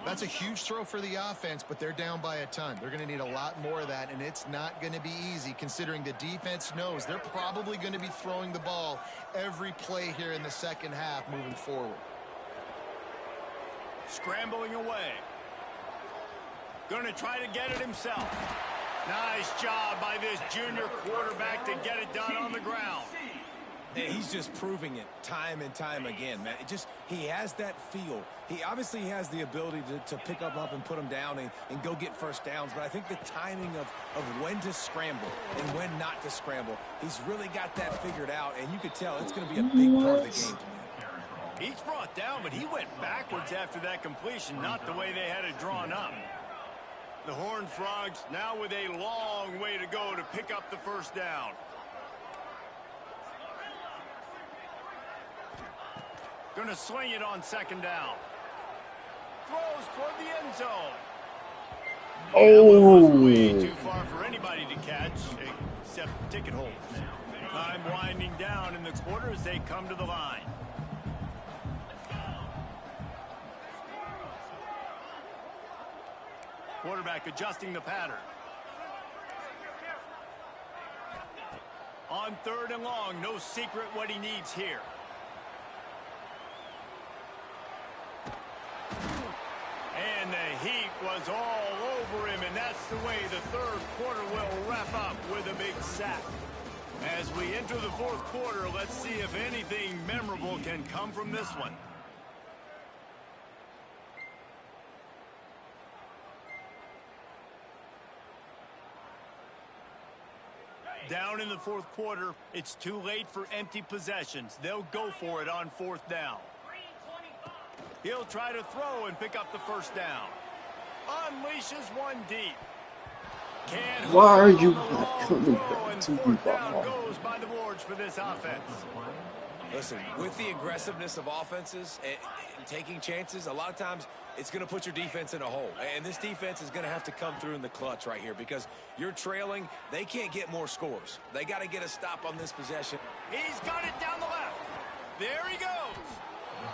That's a huge throw for the offense, but they're down by a ton. They're going to need a lot more of that, and it's not going to be easy considering the defense knows they're probably going to be throwing the ball every play here in the second half moving forward. Scrambling away. Going to try to get it himself. Nice job by this junior quarterback to get it done on the ground. And he's just proving it time and time again, man. He has that feel. He obviously has the ability to pick them up and put them down and go get 1st downs. But I think the timing of when to scramble and when not to scramble, he's really got that figured out. And you could tell it's going to be a big part of the game tonight. He's brought down, but he went backwards after that completion, not the way they had it drawn up. The Horned Frogs now with a long way to go to pick up the first down. Going to sling it on second down. Throws toward the end zone. That one was way too far for anybody to catch, except ticket holders. Time winding down in the quarter as they come to the line. Quarterback adjusting the pattern. On third and long, no secret what he needs here. And the heat was all over him, and that's the way the third quarter will wrap up with a big sack. As we enter the fourth quarter, let's see if anything memorable can come from this one. Down in the fourth quarter, it's too late for empty possessions. They'll go for it on fourth down. He'll try to throw and pick up the first down. Unleashes one deep. Why are you not coming back to the ball? Goes by the boards for this offense. Listen, with the aggressiveness of offenses and taking chances, a lot of times it's going to put your defense in a hole. And this defense is going to have to come through in the clutch right here because you're trailing. They can't get more scores. They got to get a stop on this possession. He's got it down the left. There he goes.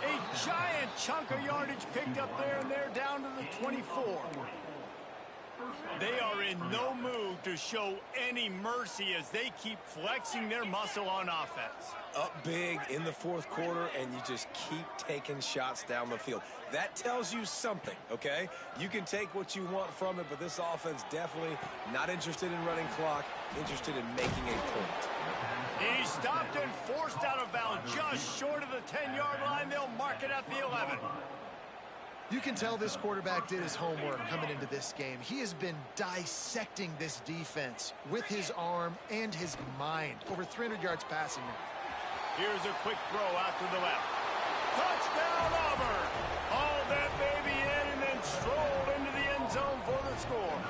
A giant chunk of yardage picked up there, and they're down to the 24. They are in no mood to show any mercy as they keep flexing their muscle on offense. Up big in the fourth quarter, and you just keep taking shots down the field. That tells you something, okay? You can take what you want from it, but this offense definitely not interested in running clock, interested in making a point. He stopped and forced out of bounds just short of the 10-yard line. They'll mark it at the 11. You can tell this quarterback did his homework coming into this game. He has been dissecting this defense with his arm and his mind. Over 300 yards passing now. Here's a quick throw out to the left. Touchdown, Auburn! Hauled that baby in and then strolled into the end zone for the score.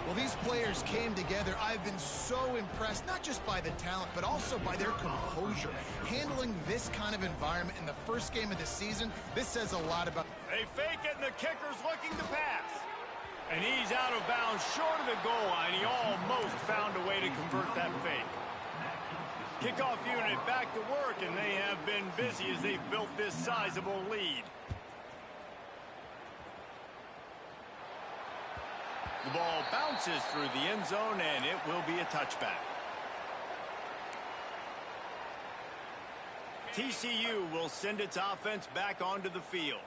Well, these players came together. I've been so impressed, not just by the talent, but also by their composure. Handling this kind of environment in the first game of the season, this says a lot about... They fake it, and the kicker's looking to pass. And he's out of bounds short of the goal line. He almost found a way to convert that fake. Kickoff unit back to work, and they have been busy as they've built this sizable lead. The ball bounces through the end zone, and it will be a touchback. TCU will send its offense back onto the field.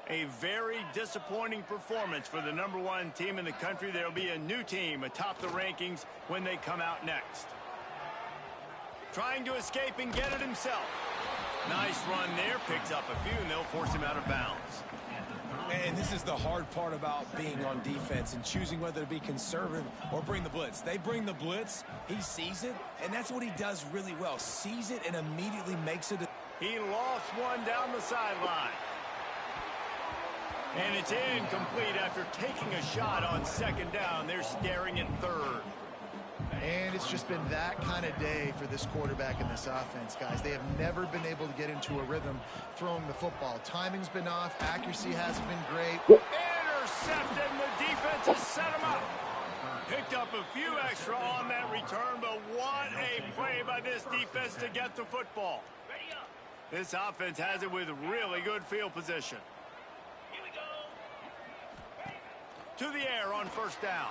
A very disappointing performance for the #1 team in the country. There will be a new team atop the rankings when they come out next. Trying to escape and get it himself. Nice run there. Picks up a few, and they'll force him out of bounds. And this is the hard part about being on defense and choosing whether to be conservative or bring the blitz. They bring the blitz, he sees it, and that's what he does really well. Sees it and immediately makes it. He lost one down the sideline. And it's incomplete after taking a shot on second down. They're staring at third. And it's just been that kind of day for this quarterback and this offense, guys. They have never been able to get into a rhythm throwing the football. Timing's been off. Accuracy hasn't been great. Intercepted, and the defense has set him up. Picked up a few extra on that return, but what a play by this defense to get the football. This offense has it with really good field position. To the air on first down.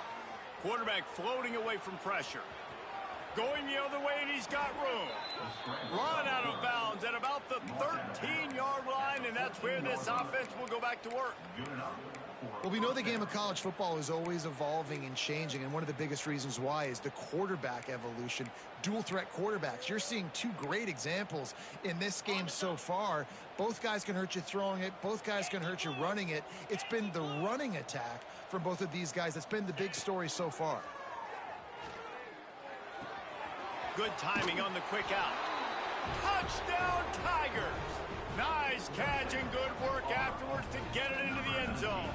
Quarterback floating away from pressure. Going the other way, and he's got room. Run out of bounds at about the 13-yard line, and that's where this offense will go back to work. Well, we know the game of college football is always evolving and changing, and one of the biggest reasons why is the quarterback evolution. Dual threat quarterbacks. You're seeing two great examples in this game so far. Both guys can hurt you throwing it. Both guys can hurt you running it. It's been the running attack from both of these guys that's been the big story so far. Good timing on the quick out. Touchdown, Tigers! Nice catch and good work afterwards to get it into the end zone.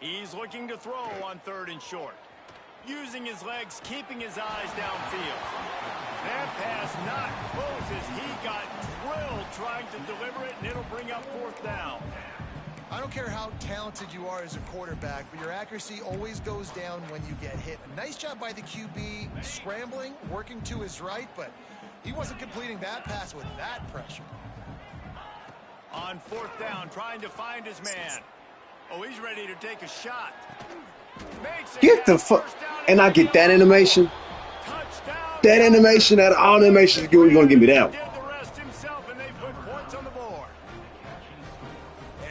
He's looking to throw on 3rd and short. Using his legs, keeping his eyes downfield. That pass not close as he got drilled trying to deliver it, and it'll bring up 4th down. I don't care how talented you are as a quarterback, but your accuracy always goes down when you get hit. Nice job by the QB scrambling, working to his right, but he wasn't completing that pass with that pressure. On 4th down, trying to find his man. Oh, he's ready to take a shot. Get the fuck. And I get that animation. That animation out of all animations, you're going to give me that one.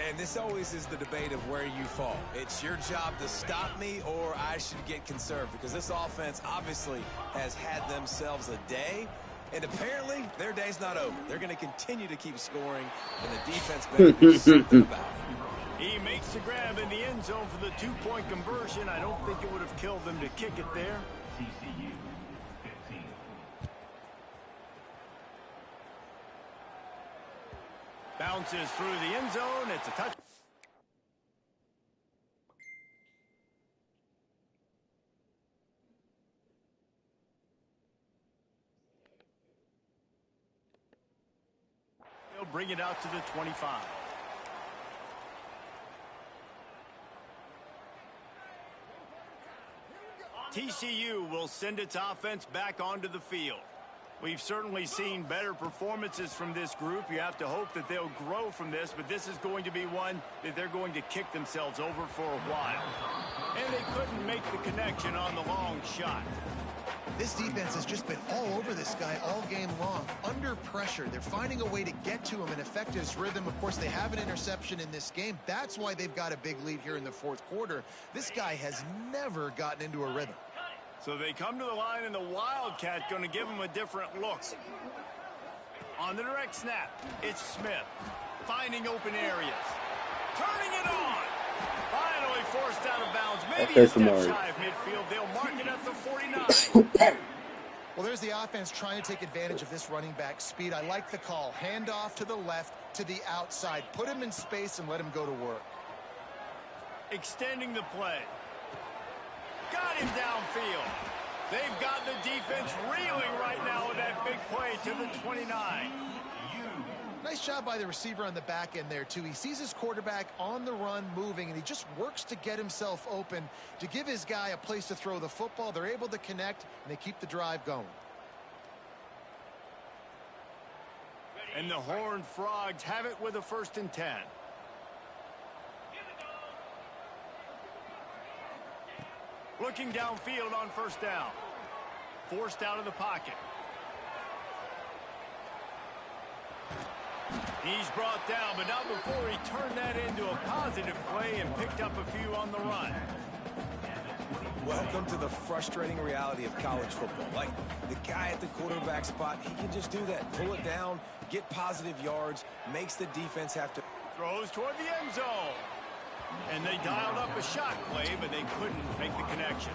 And this always is the debate of where you fall. It's your job to stop me or I should get conserved, because this offense obviously has had themselves a day. And apparently, their day's not over. They're going to continue to keep scoring, and the defense better do something about it. He makes the grab in the end zone for the 2-point conversion. I don't think it would have killed them to kick it there. Bounces through the end zone. It's a touch. He'll bring it out to the 25. TCU will send its offense back onto the field. We've certainly seen better performances from this group. You have to hope that they'll grow from this, but this is going to be one that they're going to kick themselves over for a while. And they couldn't make the connection on the long shot. This defense has just been all over this guy all game long. Under pressure, they're finding a way to get to him and affect his rhythm. Of course, they have an interception in this game. That's why they've got a big lead here in the 4th quarter. This guy has never gotten into a rhythm. So they come to the line, and the Wildcat going to give him a different look. On the direct snap, it's Smith. Finding open areas. Turning it on. Finally forced out of bounds. Maybe a step shy of midfield. They'll mark it at the 49. Well, there's the offense trying to take advantage of this running back speed. I like the call. Hand off to the left, to the outside. Put him in space and let him go to work. Extending the play. Got him downfield. They've got the defense reeling right now with that big play to the 29. Nice job by the receiver on the back end there, too. He sees his quarterback on the run moving, and he just works to get himself open to give his guy a place to throw the football. They're able to connect, and they keep the drive going. And the Horned Frogs have it with a 1st and 10. Looking downfield on 1st down. Forced out of the pocket. He's brought down, but not before he turned that into a positive play and picked up a few on the run. Welcome to the frustrating reality of college football. Like, the guy at the quarterback spot, he can just do that. Pull it down, get positive yards, makes the defense have to... Throws toward the end zone. And they dialed up a shot play, but they couldn't make the connection.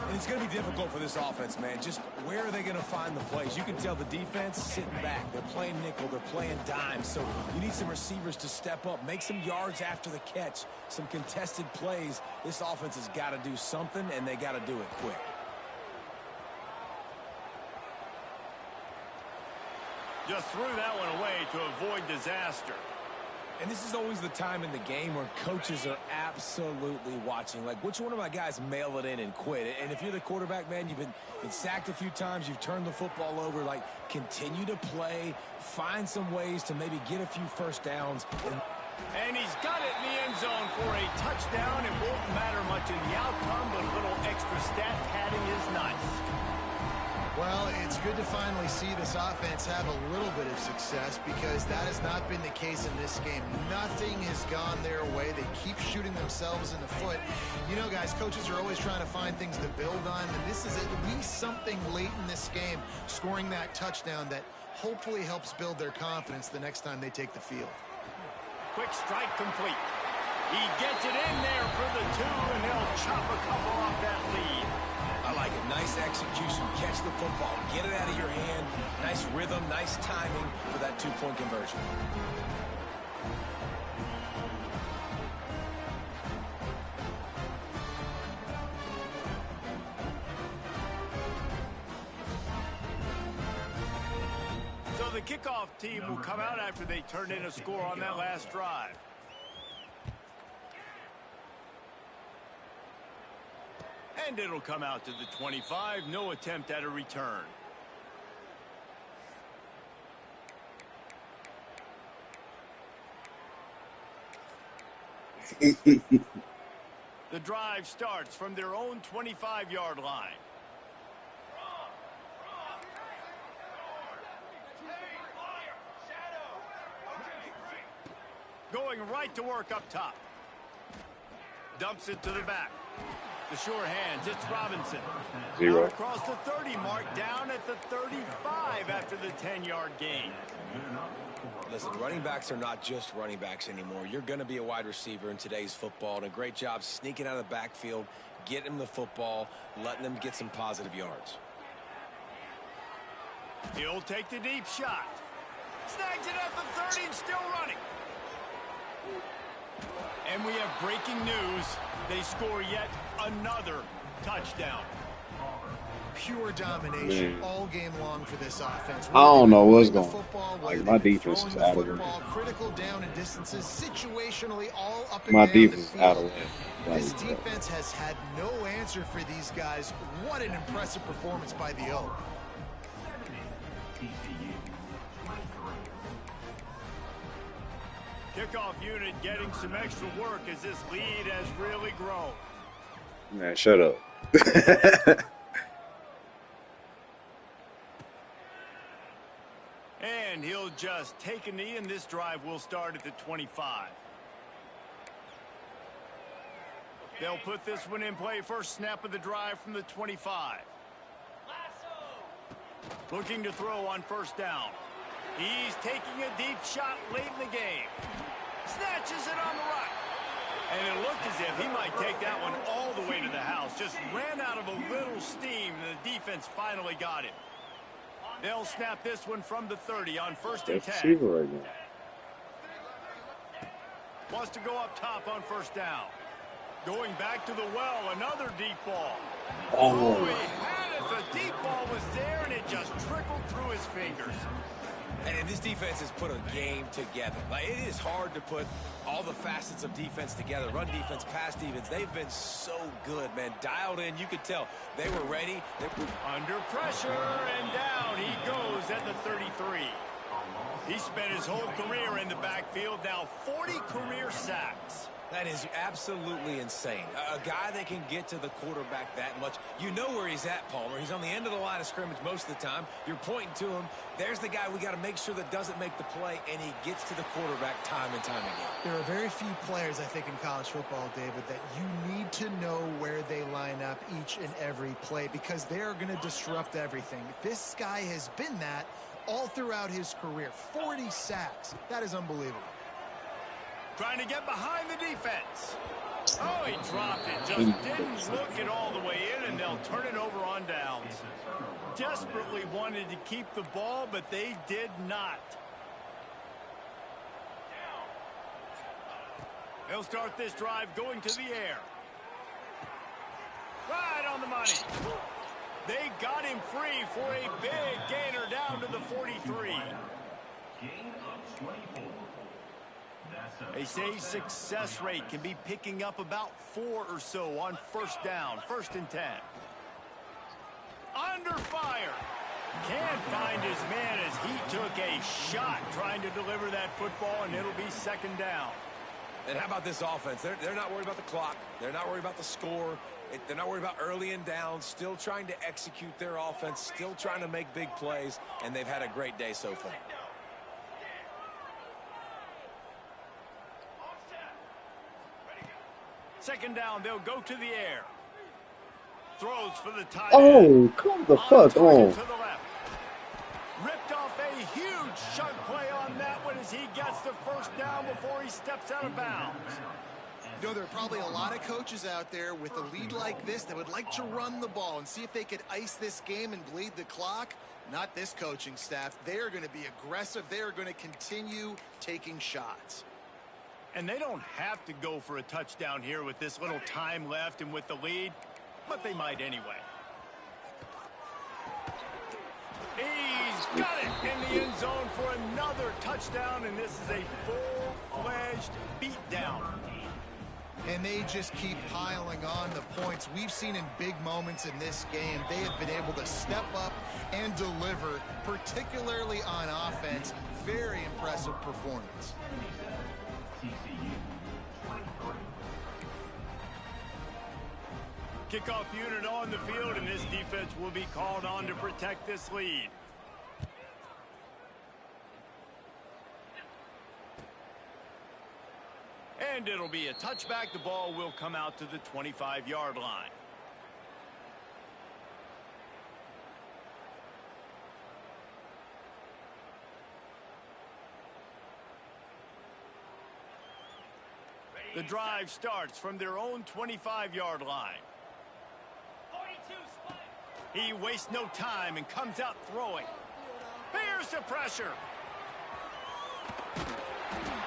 And it's going to be difficult for this offense, man. Just where are they going to find the plays? You can tell the defense sitting back. They're playing nickel. They're playing dime. So you need some receivers to step up, make some yards after the catch, some contested plays. This offense has got to do something, and they got to do it quick. Just threw that one away to avoid disaster. And this is always the time in the game where coaches are absolutely watching. Like, which one of my guys mail it in and quit? And if you're the quarterback, man, you've been sacked a few times. You've turned the football over. Like, continue to play. Find some ways to maybe get a few 1st downs. And he's got it in the end zone for a touchdown. It won't matter much in the outcome, but a little extra stat padding is nice. Well, it's good to finally see this offense have a little bit of success, because that has not been the case in this game. Nothing has gone their way. They keep shooting themselves in the foot. You know, guys, coaches are always trying to find things to build on, and this is at least something late in this game, scoring that touchdown that hopefully helps build their confidence the next time they take the field. Quick strike complete. He gets it in there for the 2, and they'll chop a couple off that lead. I like it. Nice execution. Catch the football. Get it out of your hand. Nice rhythm, nice timing for that 2-point conversion. kickoff team will come out after they turn in a score on that last drive. And it'll come out to the 25. No attempt at a return. The drive starts from their own 25-yard line. Going right to work up top. Dumps it to the back. The sure hands, it's Robinson. Zero. Out across the 30 mark, down at the 35 after the 10-yard gain. Listen, running backs are not just running backs anymore. You're going to be a wide receiver in today's football, and a great job sneaking out of the backfield, getting them the football, letting them get some positive yards. He'll take the deep shot. Snags it at the 30 and still running. And we have breaking news. They score yet another touchdown. Pure domination all game long for this offense. I don't know what's going on. Football, Like, my defense is out of it. Critical down and distances, situationally all up and My down defense the is out of field. it. This defense has had no answer for these guys. What an impressive performance by the O. Kickoff unit getting some extra work as this lead has really grown. Man, shut up. And he'll just take a knee, and this drive will start at the 25. They'll put this one in play. First snap of the drive from the 25. Looking to throw on first down. He's taking a deep shot late in the game. Snatches it on the right. And it looked as if he might take that one all the way to the house. Just ran out of a little steam, and the defense finally got it. They'll snap this one from the 30 on first and 10. Right now. Wants to go up top on first down. Going back to the well, another deep ball. Oh, he had it. The deep ball was there, and it just trickled through his fingers. And this defense has put a game together. Like, it is hard to put all the facets of defense together. Run defense, pass defense. They've been so good, man. Dialed in. You could tell they were ready. They were under pressure, and down he goes at the 33. He spent his whole career in the backfield. Now 40 career sacks. That is absolutely insane. A guy that can get to the quarterback that much. You know where he's at, Palmer. He's on the end of the line of scrimmage most of the time. You're pointing to him. There's the guy we got to make sure that doesn't make the play, and he gets to the quarterback time and time again. There are very few players, I think, in college football, David, that you need to know where they line up each and every play because they're going to disrupt everything. This guy has been that all throughout his career. 40 sacks. That is unbelievable. Trying to get behind the defense. Oh, he dropped it. Just didn't look it all the way in, and they'll turn it over on downs. Desperately wanted to keep the ball, but they did not. They'll start this drive going to the air. Right on the money. They got him free for a big gainer down to the 43. They say success rate can be picking up about 4 or so on first down, first and 10. Under fire. Can't find his man as he took a shot trying to deliver that football, and it'll be second down. And how about this offense? They're not worried about the clock. They're not worried about the score. They're not worried about early and down. Still trying to execute their offense. Still trying to make big plays. And they've had a great day so far. Second down, they'll go to the air. Throws for the tight Oh, end. come the fuck on. To the left. Ripped off a huge chunk play on that one as he gets the first down before he steps out of bounds. You know, there are probably a lot of coaches out there with a lead like this that would like to run the ball and see if they could ice this game and bleed the clock. Not this coaching staff. They are going to be aggressive. They are going to continue taking shots. And they don't have to go for a touchdown here with this little time left and with the lead, but they might anyway. He's got it. in the end zone for another touchdown, and this is a full-fledged beatdown. And they just keep piling on the points. We've seen in big moments in this game, they have been able to step up and deliver, particularly on offense. Very impressive performance. Kickoff unit on the field, and this defense will be called on to protect this lead. And it'll be a touchback. The ball will come out to the 25-yard line. The drive starts from their own 25-yard line. 42 spike. He wastes no time and comes out throwing. Here's the pressure.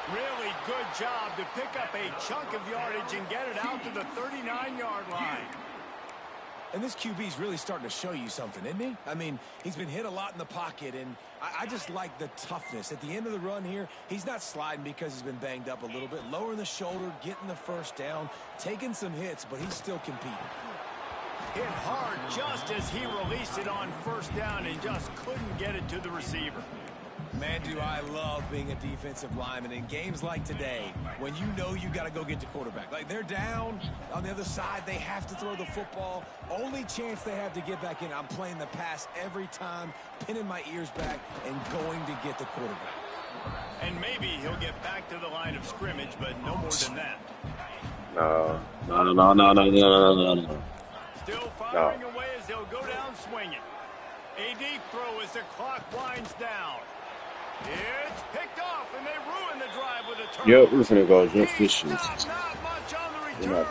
Really good job to pick up a chunk of yardage and get it out to the 39-yard line. And this QB's really starting to show you something, isn't he? I mean, he's been hit a lot in the pocket, and I just like the toughness. At the end of the run here, he's not sliding because he's been banged up a little bit. Lowering the shoulder, getting the first down, taking some hits, but he's still competing. Hit hard just as he released it on first down and just couldn't get it to the receiver. Man, do I love being a defensive lineman in games like today when you know you got to go get the quarterback. Like, they're down on the other side. They have to throw the football. Only chance they have to get back in. I'm playing the pass every time, pinning my ears back, and going to get the quarterback. And maybe he'll get back to the line of scrimmage, but no more than that. No. Still firing away as they'll go down swinging. A deep throw as the clock winds down. It's picked off, and they ruin the drive with a turnover. Yep, we're finna go jump this shit. Not much on the return.